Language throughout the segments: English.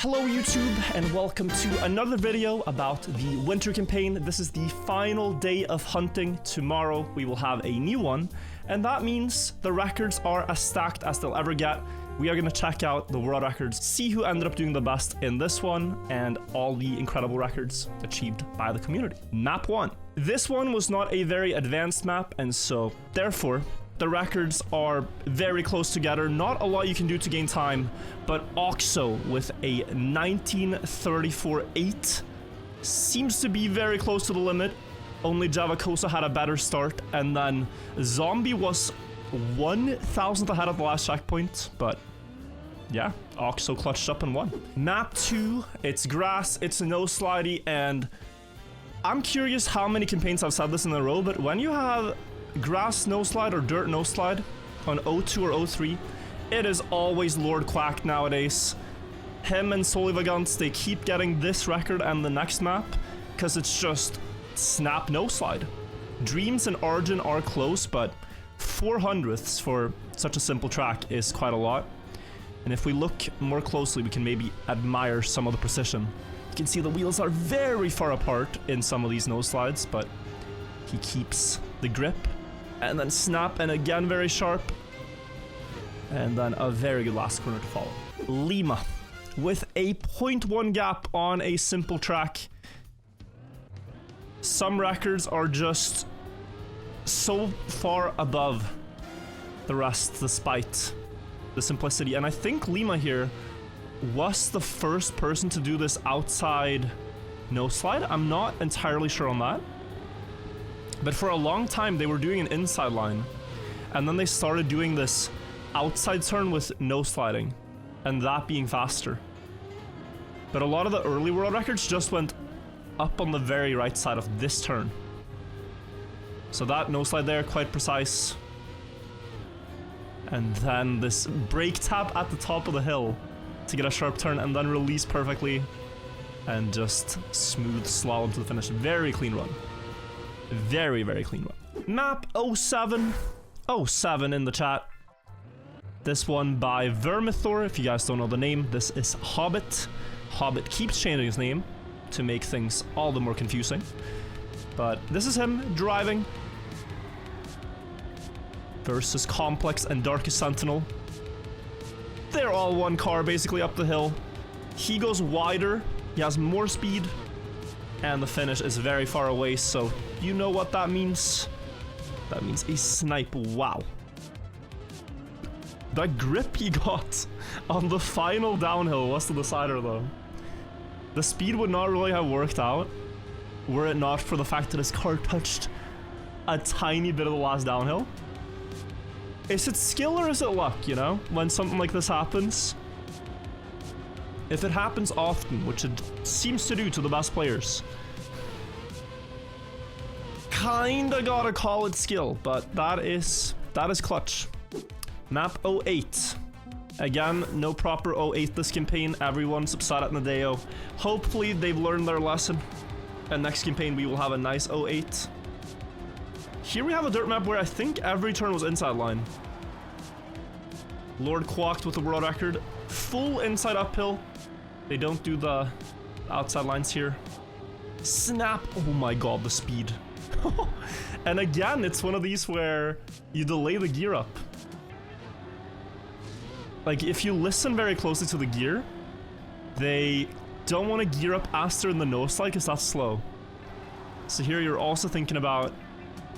Hello YouTube and welcome to another video about the winter campaign. This is the final day of hunting. Tomorrow we will have a new one, and that means the records are as stacked as they'll ever get. We are going to check out the world records, see who ended up doing the best in this one, and all the incredible records achieved by the community. Map 1. This one was not a very advanced map, and so therefore the records are very close together. Not a lot you can do to gain time, but Oxo with a 1934-8 seems to be very close to the limit. Only Javacosa had a better start, and then Zombie was 1,000th ahead of the last checkpoint, but yeah, Oxo clutched up and won. Map 2, it's grass, it's no slidey, and I'm curious how many campaigns I've said this in a row, but when you have grass no slide or dirt no slide on 02 or 03, it is always Lord Quack nowadays. Him and Solivagant, they keep getting this record and the next map because it's just snap no slide. Dreams and Origin are close, but 400ths for such a simple track is quite a lot. And if we look more closely, we can maybe admire some of the precision. You can see the wheels are very far apart in some of these no slides, but he keeps the grip. And then snap, and again very sharp. And then a very good last corner to follow. Lima with a 0.1 gap on a simple track. Some records are just so far above the rest despite the simplicity. And I think Lima here was the first person to do this outside no slide. I'm not entirely sure on that. But for a long time, they were doing an inside line. And then they started doing this outside turn with no sliding. And that being faster. But a lot of the early world records just went up on the very right side of this turn. So that no slide there, quite precise. And then this brake tap at the top of the hill to get a sharp turn and then release perfectly. And just smooth slalom to the finish. Very clean run. Very, very clean one. Map 07. 07 in the chat. This one by Vermithor, if you guys don't know the name. This is Hobbit. Hobbit keeps changing his name to make things all the more confusing. But this is him driving versus Complex and Darkest Sentinel. They're all one car basically up the hill. He goes wider, he has more speed, and the finish is very far away, so you know what that means. That means a snipe. Wow. That grip he got on the final downhill was the decider though. The speed would not really have worked out were it not for the fact that his car touched a tiny bit of the last downhill. Is it skill or is it luck, you know? When something like this happens. If it happens often, which it seems to do to the best players, kinda gotta call it skill, but that is clutch. Map 08. Again, no proper 08 this campaign. Everyone's upset at Nadeo. Hopefully they've learned their lesson, and next campaign we will have a nice 08. Here we have a dirt map where I think every turn was inside line. Lord Quacked with the world record. Full inside uphill. They don't do the outside lines here. Snap. Oh my god, the speed. And again, it's one of these where you delay the gear up. Like, if you listen very closely to the gear, they don't want to gear up faster in the no slide because that's slow. So here you're also thinking about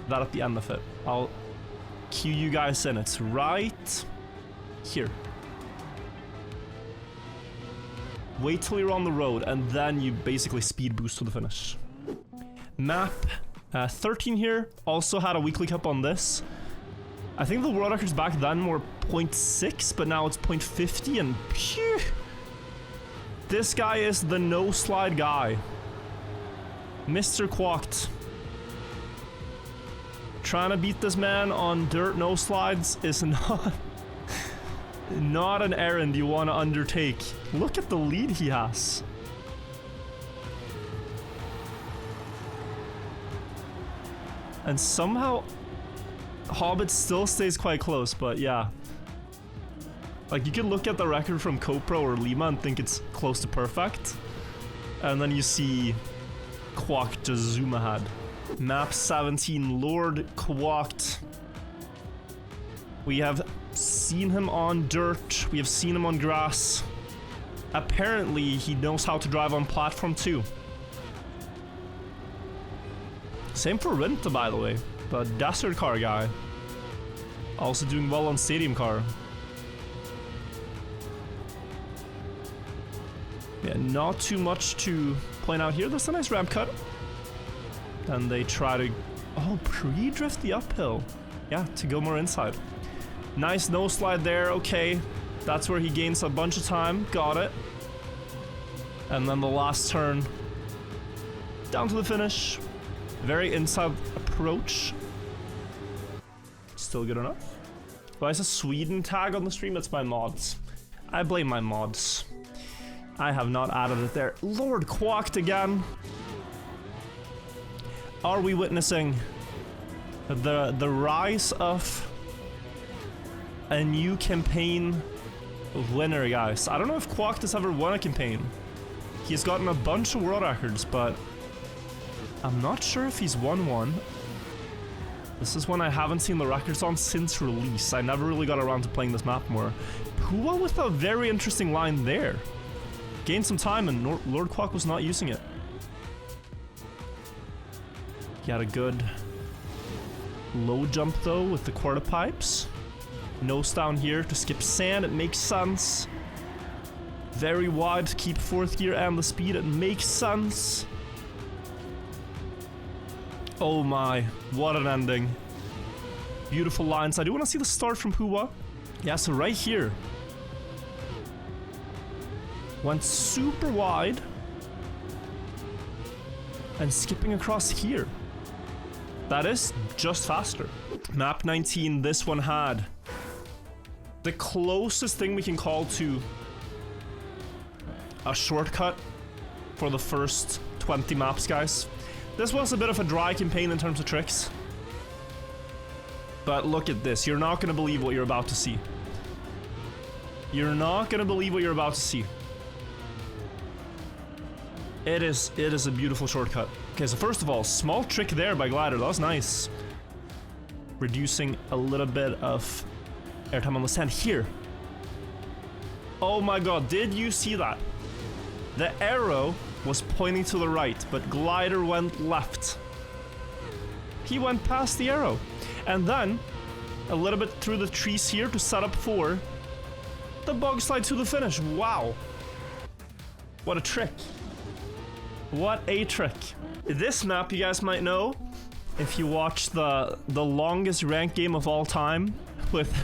that at the end of it. I'll cue you guys in. It's right here. Wait till you're on the road, and then you basically speed boost to the finish. Map 13 here, also had a weekly cup on this. I think the world records back then were 0.6, but now it's 0.50, and phew, this guy is the no slide guy. Mr. Quacked. Trying to beat this man on dirt no slides is not an errand you want to undertake. Look at the lead he has. And somehow Hobbit still stays quite close, but yeah. Like, you can look at the record from Copro or Lima and think it's close to perfect. And then you see Quack just zoom ahead. Map 17, Lord Quacked. We have seen him on dirt. We have seen him on grass. Apparently, he knows how to drive on platform 2. Same for Rinta, by the way. The desert car guy. Also doing well on stadium car. Yeah, not too much to point out here. That's a nice ramp cut. And they try to... Oh, pre-drift the uphill. Yeah, to go more inside. Nice nose slide there, okay. That's where he gains a bunch of time. Got it. And then the last turn. Down to the finish. Very inside approach. Still good enough. Why is a Sweden tag on the stream? That's my mods. I blame my mods. I have not added it there. Lord Quacked again. Are we witnessing the rise of a new campaign winner, guys? I don't know if Quacked has ever won a campaign. He's gotten a bunch of world records, but I'm not sure if he's won one. This is one I haven't seen the records on since release. I never really got around to playing this map more. Pua with a very interesting line there. Gained some time and Lord Quack was not using it. He had a good low jump though with the quarter pipes. Nose down here to skip sand, it makes sense. Very wide to keep 4th gear and the speed, it makes sense. Oh my, what an ending. Beautiful lines. I do want to see the start from Pua. Yeah, so right here. Went super wide. And skipping across here. That is just faster. Map 19, this one had the closest thing we can call to a shortcut for the first 20 maps, guys. This was a bit of a dry campaign in terms of tricks. But look at this. You're not going to believe what you're about to see. You're not going to believe what you're about to see. It is a beautiful shortcut. Okay, so first of all, small trick there by Glider. That was nice. Reducing a little bit of airtime on the sand here. Oh my god, did you see that? The arrow was pointing to the right, but Glider went left. He went past the arrow. And then, a little bit through the trees here to set up for the bog slide to the finish. Wow. What a trick. What a trick. This map, you guys might know, if you watch the longest ranked game of all time with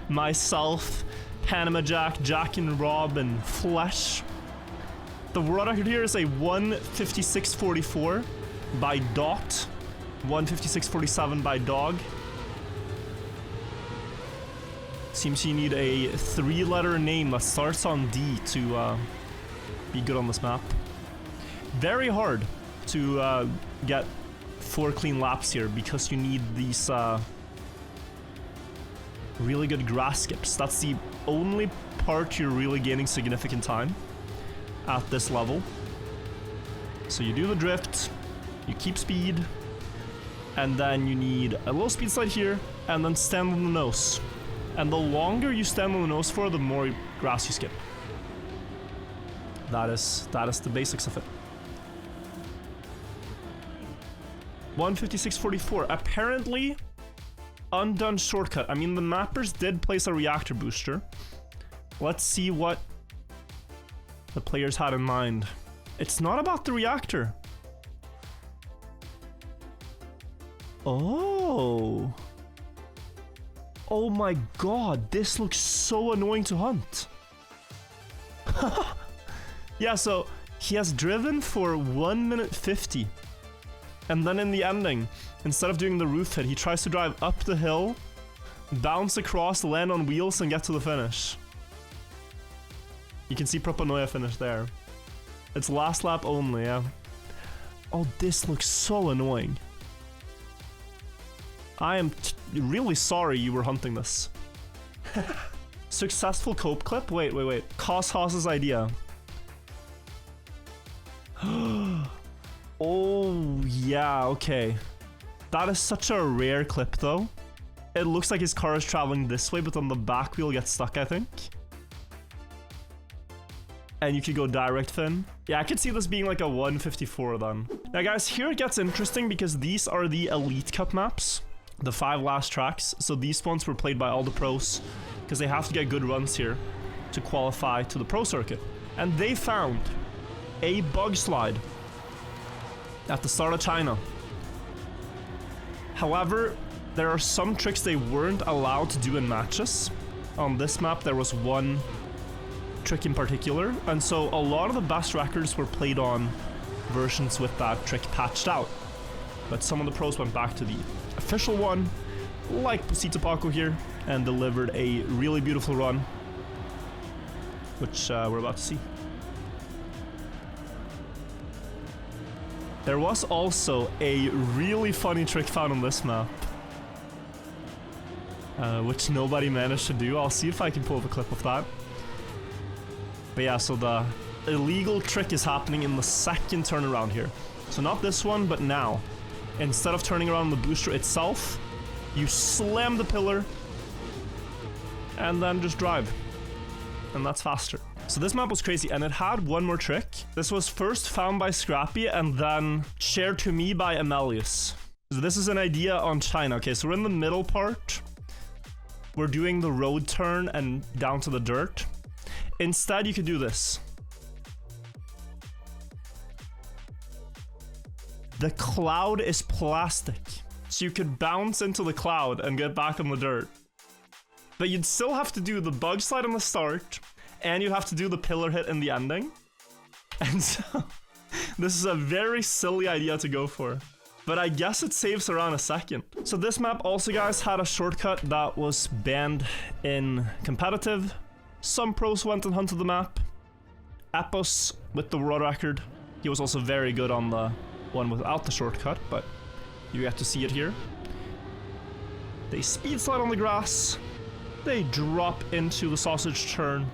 myself, Panama Jack, Jack and Rob, and Flesh. The world record here is a 1:56.44 by Dot, 1:56.47 by Dog. Seems you need a 3-letter name that starts on D to be good on this map. Very hard to get 4 clean laps here because you need these really good grass skips. That's the only part you're really gaining significant time at this level. So you do the drift, you keep speed, and then you need a little speed slide here, and then stand on the nose. And the longer you stand on the nose for, the more grass you skip. That is the basics of it. 1:56.44. Apparently, undone shortcut. I mean, the mappers did place a reactor booster. Let's see what the players had in mind. It's not about the reactor. Oh. Oh my god, this looks so annoying to hunt. Yeah, so he has driven for 1 minute 50. And then in the ending, instead of doing the roof hit, he tries to drive up the hill, bounce across, land on wheels, and get to the finish. You can see Propanoia finish there. It's last lap only, yeah. Oh, this looks so annoying. I am really sorry you were hunting this. Successful cope clip? Wait. Cos Haas's idea. Oh, yeah, okay. That is such a rare clip, though. It looks like his car is traveling this way, but then the back wheel gets stuck, I think. And you could go direct fin. Yeah, I could see this being like a 154 then. Now, guys, here it gets interesting because these are the Elite Cup maps. The 5 last tracks. So these ones were played by all the pros because they have to get good runs here to qualify to the pro circuit. And they found a bug slide at the start of China. However, there are some tricks they weren't allowed to do in matches. On this map, there was one trick in particular, and so a lot of the best records were played on versions with that trick patched out. But some of the pros went back to the official one, like Pusita Paco here, and delivered a really beautiful run, which we're about to see. There was also a really funny trick found on this map, which nobody managed to do. I'll see if I can pull up a clip of that. But yeah, so the illegal trick is happening in the second turnaround here. So not this one, but now. Instead of turning around the booster itself, you slam the pillar and then just drive. And that's faster. So this map was crazy, and it had one more trick. This was first found by Scrappy and then shared to me by Amelius. So this is an idea on China. Okay, so we're in the middle part. We're doing the road turn and down to the dirt. Instead, you could do this. The cloud is plastic, so you could bounce into the cloud and get back on the dirt. But you'd still have to do the bug slide on the start, and you have to do the pillar hit in the ending. And so, this is a very silly idea to go for. But I guess it saves around a second. So this map also, guys, had a shortcut that was banned in competitive. Some pros went and hunted the map. Epos with the world record. He was also very good on the one without the shortcut, but you get to see it here. They speed slide on the grass. They drop into the sausage turn.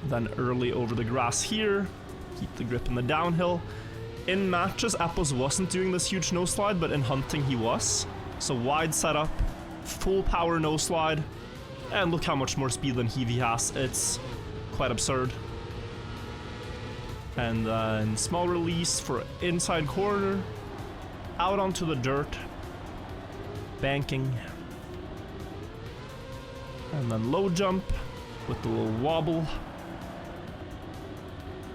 Then early over the grass here. Keep the grip in the downhill. In matches, Epos wasn't doing this huge no slide, but in hunting he was. So wide setup, full power no slide. And look how much more speed than Heavy has. It's quite absurd. And then small release for inside corner. Out onto the dirt. Banking. And then low jump with the little wobble.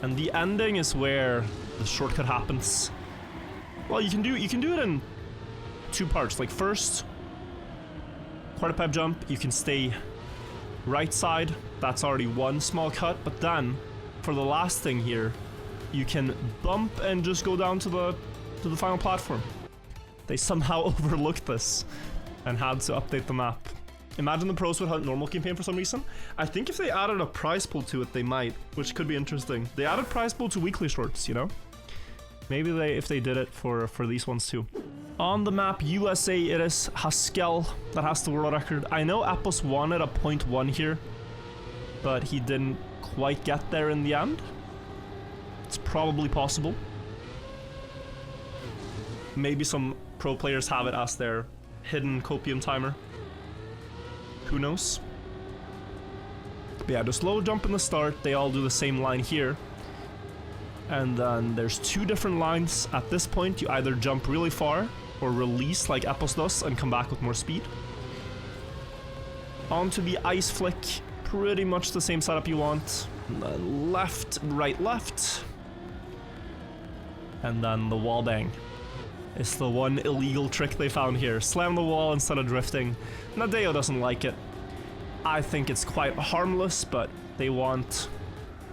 And the ending is where the shortcut happens. Well, you can do it in 2 parts. Like first, quarter pipe jump, you can stay right side. That's already one small cut. But then, for the last thing here, you can bump and just go down to the final platform. They somehow overlooked this and had to update the map. Imagine the pros would hunt normal campaign for some reason. I think if they added a prize pool to it, they might, which could be interesting. They added prize pool to weekly shorts, you know? Maybe if they did it for these ones too. On the map USA, it is Haskell that has the world record. I know Epos wanted a 0.1 here, but he didn't quite get there in the end. It's probably possible. Maybe some pro players have it as their hidden copium timer. Who knows? But yeah, just low jump in the start. They all do the same line here. And then there's 2 different lines. At this point, you either jump really far or release like Epos does and come back with more speed. Onto the ice flick. Pretty much the same setup you want. And then left, right, left. And then the wall bang. It's the one illegal trick they found here. Slam the wall instead of drifting. Nadeo doesn't like it. I think it's quite harmless, but they want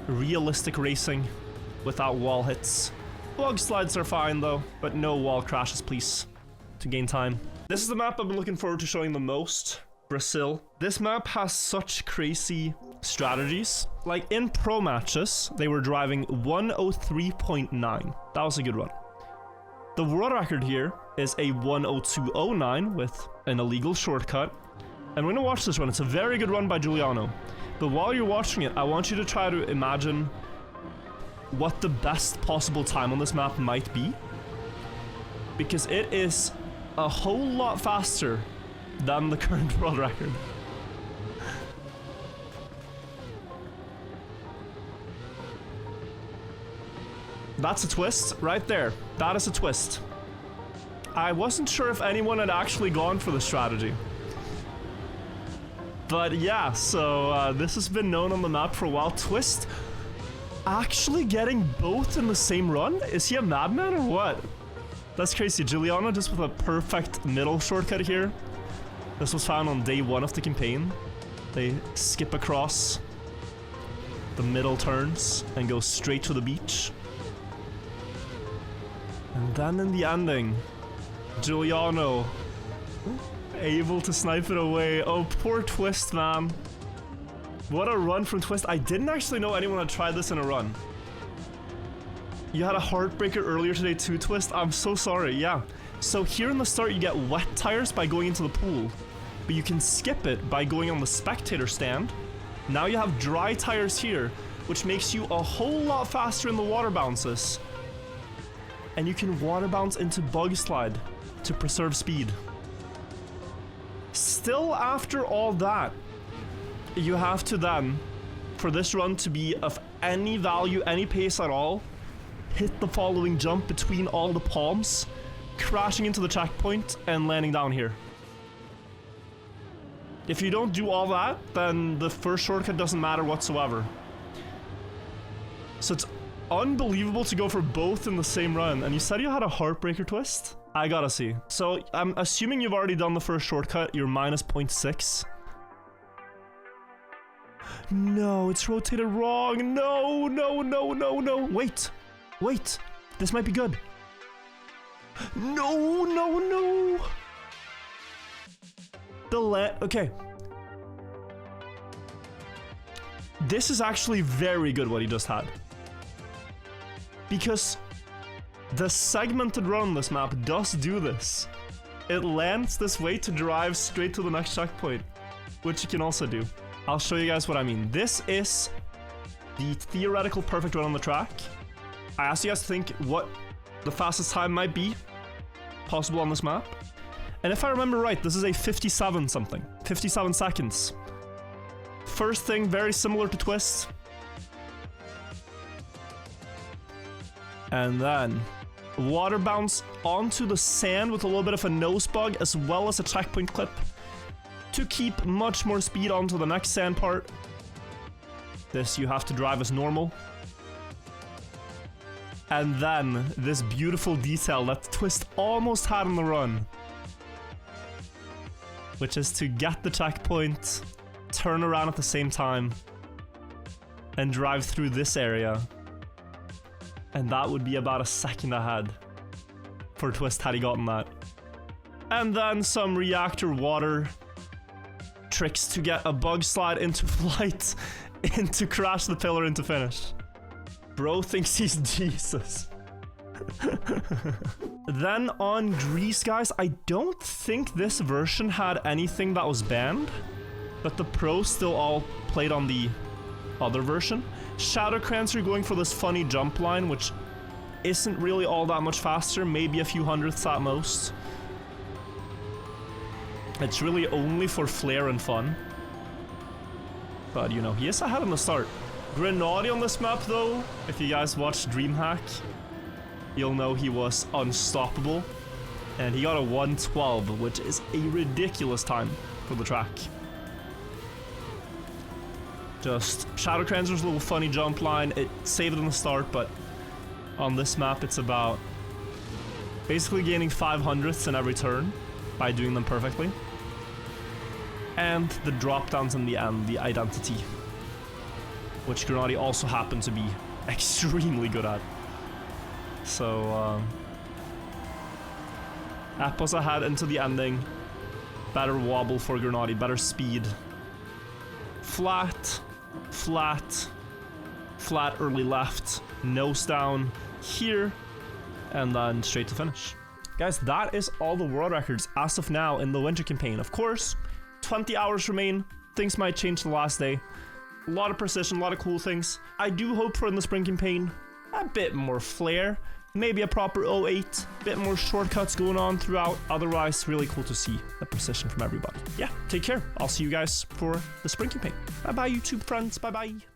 realistic racing without wall hits. Bug slides are fine though, but no wall crashes, please, to gain time. This is the map I've been looking forward to showing the most. Brazil. This map has such crazy strategies. Like in pro matches, they were driving 103.9. That was a good run. The world record here is a 102.09 with an illegal shortcut. And we're gonna watch this run. It's a very good run by Giuliano. But while you're watching it, I want you to try to imagine what the best possible time on this map might be. Because it is a whole lot faster than the current world record. That's a twist right there. That is a twist. I wasn't sure if anyone had actually gone for the strategy. But yeah, so this has been known on the map for a while. Twist actually getting both in the same run? Is he a madman or what? That's crazy. Giuliano just with a perfect middle shortcut here. This was found on day 1 of the campaign. They skip across the middle turns and go straight to the beach. And then in the ending, Giuliano able to snipe it away. Oh, poor Twist, man. What a run from Twist. I didn't actually know anyone had tried this in a run. You had a heartbreaker earlier today too, Twist. I'm so sorry, yeah. So here in the start, you get wet tires by going into the pool. But you can skip it by going on the spectator stand. Now you have dry tires here, which makes you a whole lot faster in the water bounces. And you can water bounce into bug slide to preserve speed. Still, after all that, you have to then, for this run to be of any value, any pace at all, hit the following jump between all the palms, crashing into the checkpoint and landing down here. If you don't do all that, then the first shortcut doesn't matter whatsoever. So it's unbelievable to go for both in the same run. And you said you had a heartbreaker, Twist? I gotta see. So I'm assuming you've already done the first shortcut. You're minus 0.6. No, it's rotated wrong. No, no, no, no, no. Wait. Wait. This might be good. No, no, no. Okay. This is actually very good what he just had. Because the segmented run on this map does do this. It lands this way to drive straight to the next checkpoint, which you can also do. I'll show you guys what I mean. This is the theoretical perfect run on the track. I asked you guys to think what the fastest time might be possible on this map. And if I remember right, this is a 57 something. 57 seconds. First thing, very similar to Twist. And then water bounce onto the sand with a little bit of a nose bug as well as a checkpoint clip to keep much more speed onto the next sand part. This you have to drive as normal. And then this beautiful detail that Twist almost had on the run, which is to get the checkpoint, turn around at the same time, and drive through this area. And that would be about a second ahead for Twist had he gotten that. And then some reactor water tricks to get a bug slide into flight, into crash the pillar into finish. Bro thinks he's Jesus. Then on Grease, guys, I don't think this version had anything that was banned, but the pros still all played on the other version. Shadowcrancer going for this funny jump line, which isn't really all that much faster, maybe a few hundredths at most. It's really only for flair and fun. But, you know, he is ahead on the start. Grenade on this map, though, if you guys watched DreamHack, you'll know he was unstoppable. And he got a 112, which is a ridiculous time for the track. Just Shadowcrancer's little funny jump line. It saved in the start, but on this map it's about basically gaining 500ths in every turn by doing them perfectly. And the drop downs in the end, the identity, which Grenade also happened to be extremely good at. So Apple's ahead into the ending. Better wobble for Grenade, better speed. Flat, flat, flat early left, nose down here, and then straight to finish. Guys, that is all the world records as of now in the winter campaign. Of course, 20 hours remain. Things might change the last day. A lot of precision, a lot of cool things. I do hope for in the spring campaign a bit more flair. Maybe a proper 08, bit more shortcuts going on throughout. Otherwise, really cool to see the precision from everybody. Yeah, take care. I'll see you guys for the spring campaign. Bye-bye, YouTube friends. Bye-bye.